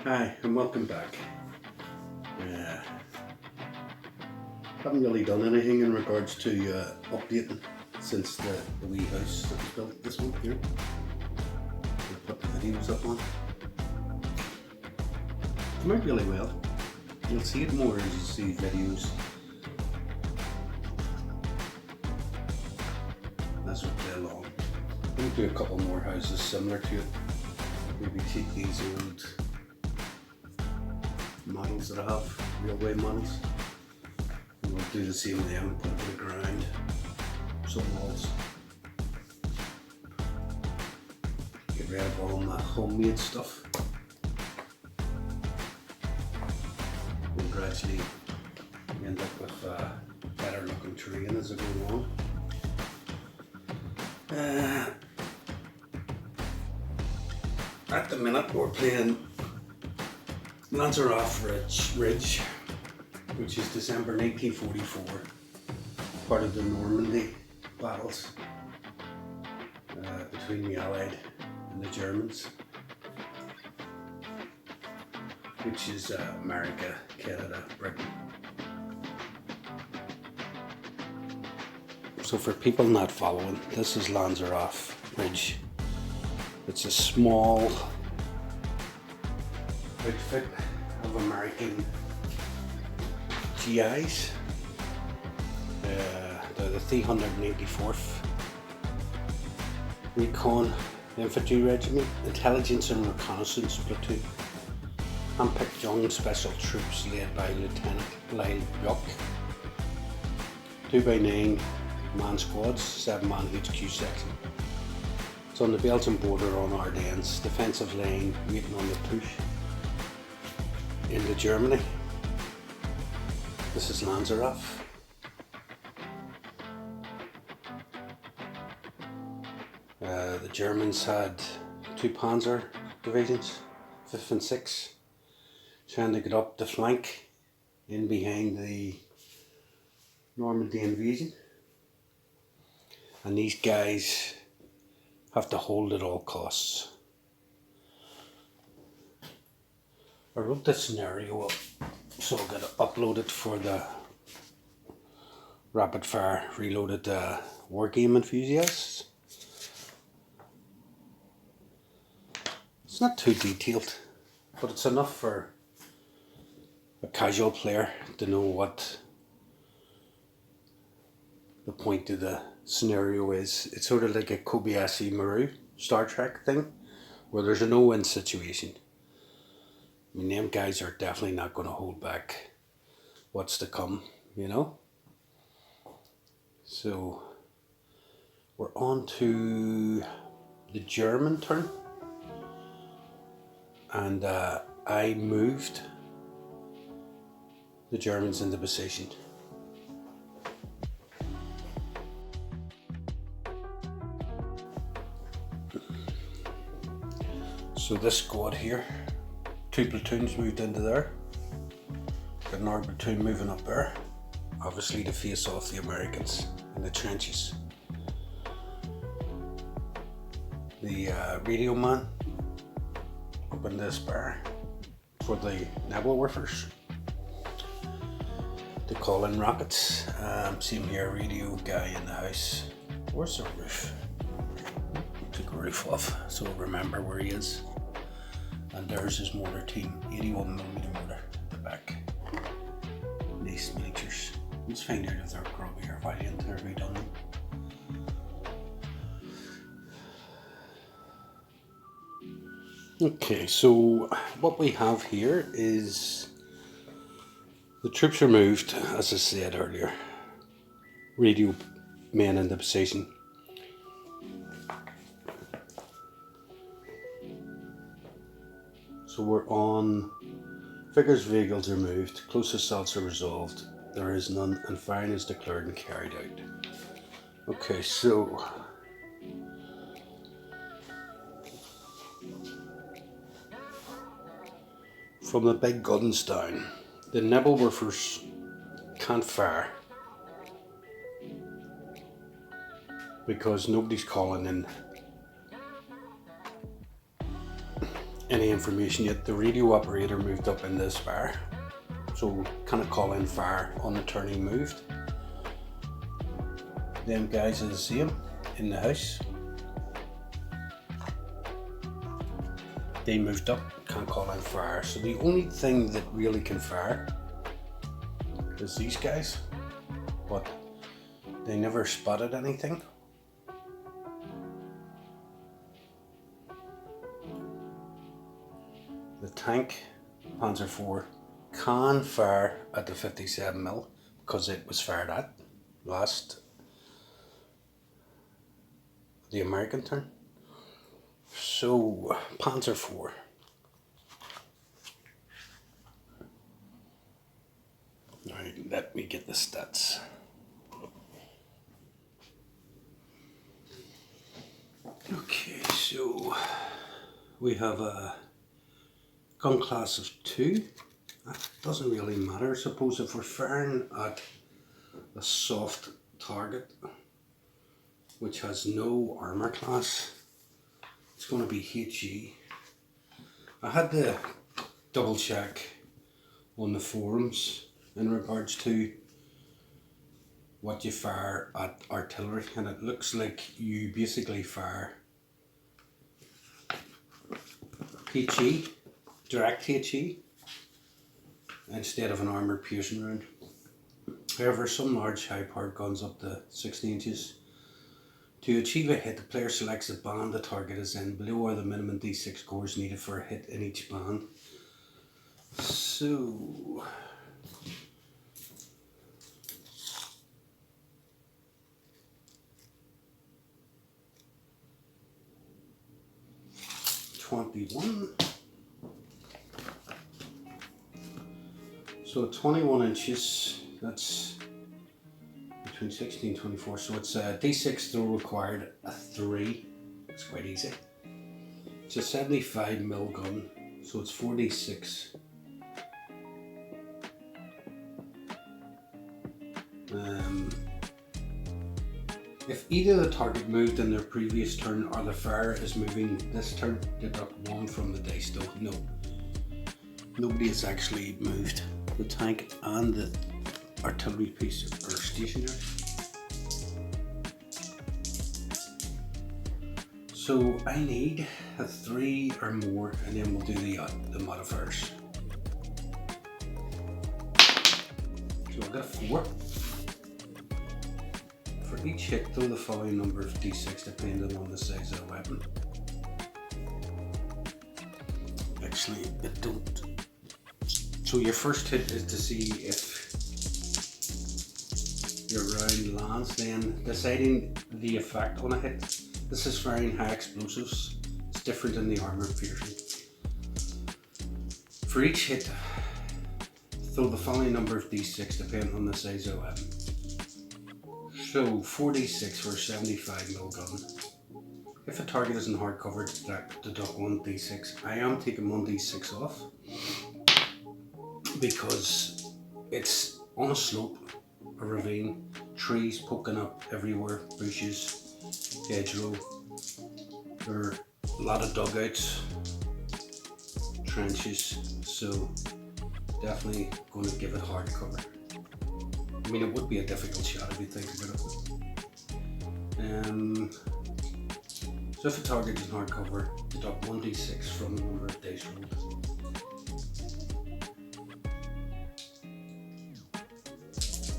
Hi and welcome back. Haven't really done anything in regards to updating since the wee house that was built this month here. I put the videos up on. Come out really well. You'll see it more as you see videos as we play along. I'm going to do a couple more houses similar to it. Maybe take these old models that I have, railway models. And we'll do the same with them, put it on the ground, some walls. Get rid of all my homemade stuff. We'll gradually end up with better looking terrain as I go along. At the minute we're playing Lanzarote Ridge, which is December 1944, part of the Normandy battles between the Allied and the Germans, which is America, Canada, Britain. So for people not following, this is Lanzarote Ridge. It's a small outfit of American GIs. They're the 384th Recon Infantry Regiment, Intelligence and Reconnaissance Platoon, handpicked young special troops led by Lieutenant Lyle Buck. 2x9 man squads, 7-man HQ section. It's on the Belgian border on Ardennes, defensive line waiting on the push into Germany. This is Lanzarote. The Germans had 2 Panzer divisions, 5th and 6th, trying to get up the flank in behind the Normandy invasion. And these guys have to hold at all costs. I wrote this scenario up so I'll get it uploaded for the rapid fire reloaded war game enthusiasts. It's not too detailed, but it's enough for a casual player to know what the point of the scenario is. It's sort of like a Kobayashi Maru Star Trek thing, where there's a no-win situation. I mean, them guys are definitely not going to hold back what's to come, you know? So, we're on to the German turn. And I moved the Germans into position. So this squad here, 2 platoons moved into there. Got another platoon moving up there, obviously to face off the Americans in the trenches. The radio man up in this bar for the Nebel Woofers to call in rockets. Same here, radio guy in the house. Where's the roof? Took a roof off so I'll remember where he is. And there's his mortar team, 81mm mortar at the back. Nice miniatures. Let's find out if they're grubby or valiant or redone. Okay, so what we have here is the troops are moved, as I said earlier. Radio men in the position. So we're on, Vickers vehicles are moved, close assaults are resolved, there is none, and firing is declared and carried out. Okay, so from the big guns down, the Nebel Woofers can't fire because nobody's calling in any information yet. The radio operator moved up in this fire, so kind of call in fire on the turn he moved. Them guys are the same in the house. They moved up, can't call in fire. So the only thing that really can fire is these guys, but they never spotted anything. The tank, Panzer IV, can fire at the 57mm because it was fired at last the American turn. So Panzer IV. Alright, let me get the stats. Okay, so we have a gun class of 2. That doesn't really matter. Suppose if we're firing at a soft target which has no armor class, it's going to be HE. I had to double check on the forums in regards to what you fire at artillery, and it looks like you basically fire HE, direct HE, instead of an armoured piercing round. However, some large high-powered guns up to 60 inches, to achieve a hit, the player selects the band the target is in. Below are the minimum D6 scores needed for a hit in each band. So, .21. So 21 inches, that's between 16 and 24, so it's a D6 throw required, a 3, it's quite easy. It's a 75mm gun, so it's 4d6. If either the target moved in their previous turn or the fire is moving this turn, deduct 1 from the dice. So no, nobody has actually moved. The tank and the artillery piece are stationary. So I need a 3 or more, and then we'll do the modifiers. So I've got a 4. For each hit, throw the following number of d6 depending on the size of the weapon. Actually, it don't. So your first hit is to see if your round lands, then deciding the effect on a hit. This is firing high explosives. It's different than the armor piercing. For each hit, throw the following number of d6 depending on the size of the weapon. So 4d6 for a 75mm gun. If a target is in hard cover, deduct 1d6. I am taking 1d6 off because it's on a slope, a ravine, trees poking up everywhere, bushes, hedgerow. There are a lot of dugouts, trenches, so definitely going to give it hard cover. I mean, it would be a difficult shot if you think about it. So if a target is in hard cover, deduct 1d6 from the number of dice rolled.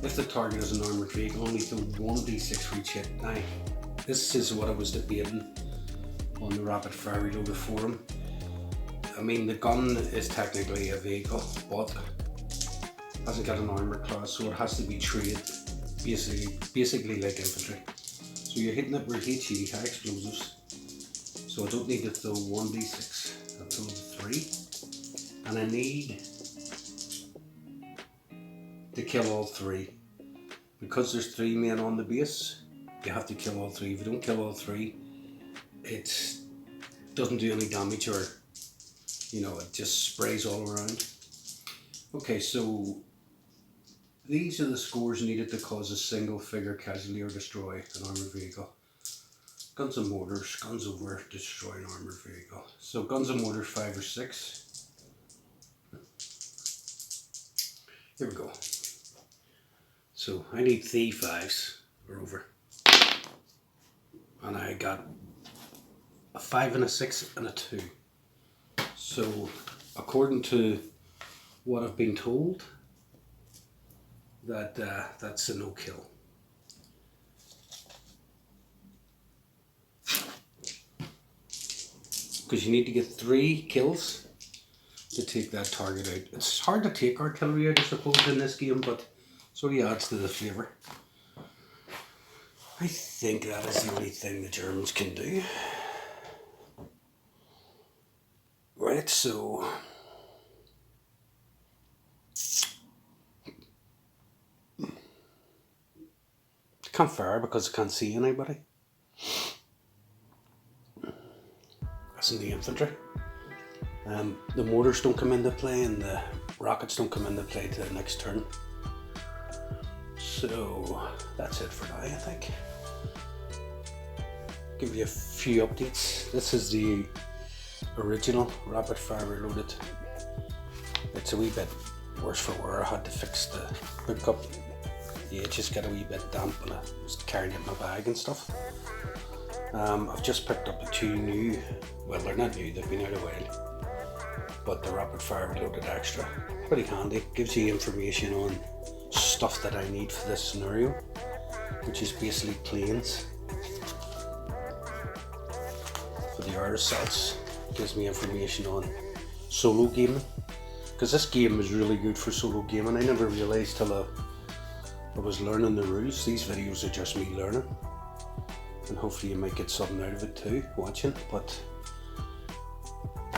If the target is an armoured vehicle, only throw 1d6 for each hit. Now, this is what I was debating on the Rapid Fire Reloaded forum. I mean, the gun is technically a vehicle, but hasn't got an armour class, so it has to be treated basically like infantry. So you're hitting it with HE, high explosives. So I don't need to throw 1d6, I throw the 3. And I need to kill all 3. Because there's 3 men on the base, you have to kill all 3. If you don't kill all 3, it doesn't do any damage, or it just sprays all around. Okay, so these are the scores needed to cause a single figure casualty or destroy an armoured vehicle. Guns and mortars, guns over, destroy an armored vehicle. So guns and mortars 5 or 6. Here we go. So I need 3 5s or over. And I got a 5 and a 6 and a 2. So according to what I've been told, that's a no kill. Because you need to get 3 kills to take that target out. It's hard to take artillery out, I suppose, in this game, but sort of adds to the flavour. I think that is the only thing the Germans can do. Right, so I can't fire because I can't see anybody. That's in the infantry. The mortars don't come into play and the rockets don't come into play to the next turn. So that's it for now, I think. Give you a few updates. This is the original Rapid Fire Reloaded. It's a wee bit worse for wear. I had to fix the book up. The edges got a wee bit damp and I was carrying it in my bag and stuff. I've just picked up the 2 new, well, they're not new, they've been out a while, but the Rapid Fire Reloaded Extra. Pretty handy, gives you information on stuff that I need for this scenario, which is basically planes. For the air assaults, gives me information on solo gaming, because this game is really good for solo gaming. I never realised till I was learning the rules. These videos are just me learning, and hopefully you might get something out of it too, watching, but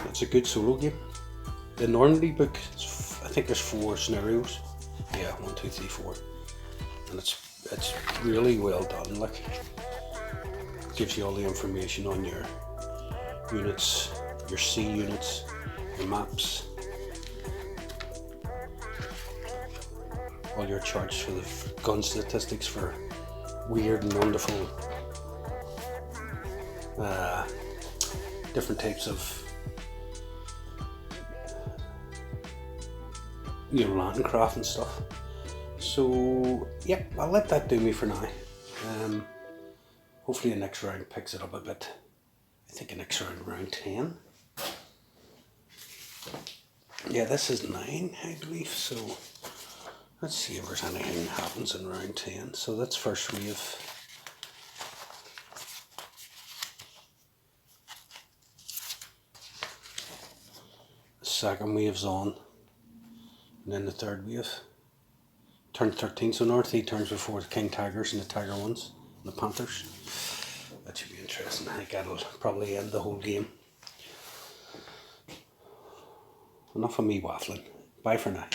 it's a good solo game. The Normandy book, I think there's 4 scenarios. Yeah, 1, 2, 3, 4. And it's really well done, like, gives you all the information on your units, your C units, your maps, all your charts for the gun statistics for weird and wonderful different types of, you know, landing craft and stuff. So yeah, I'll let that do me for now. Hopefully the next round picks it up a bit. I think the next round around 10. Yeah, this is 9, I believe, so let's see if there's anything that happens in round 10. So that's first wave. The second wave's on, and then the third wave. Turn 13, so another 3 turns before the King Tigers and the Tiger Ones and the Panthers. That should be interesting. I think that'll probably end the whole game. Enough of me waffling. Bye for now.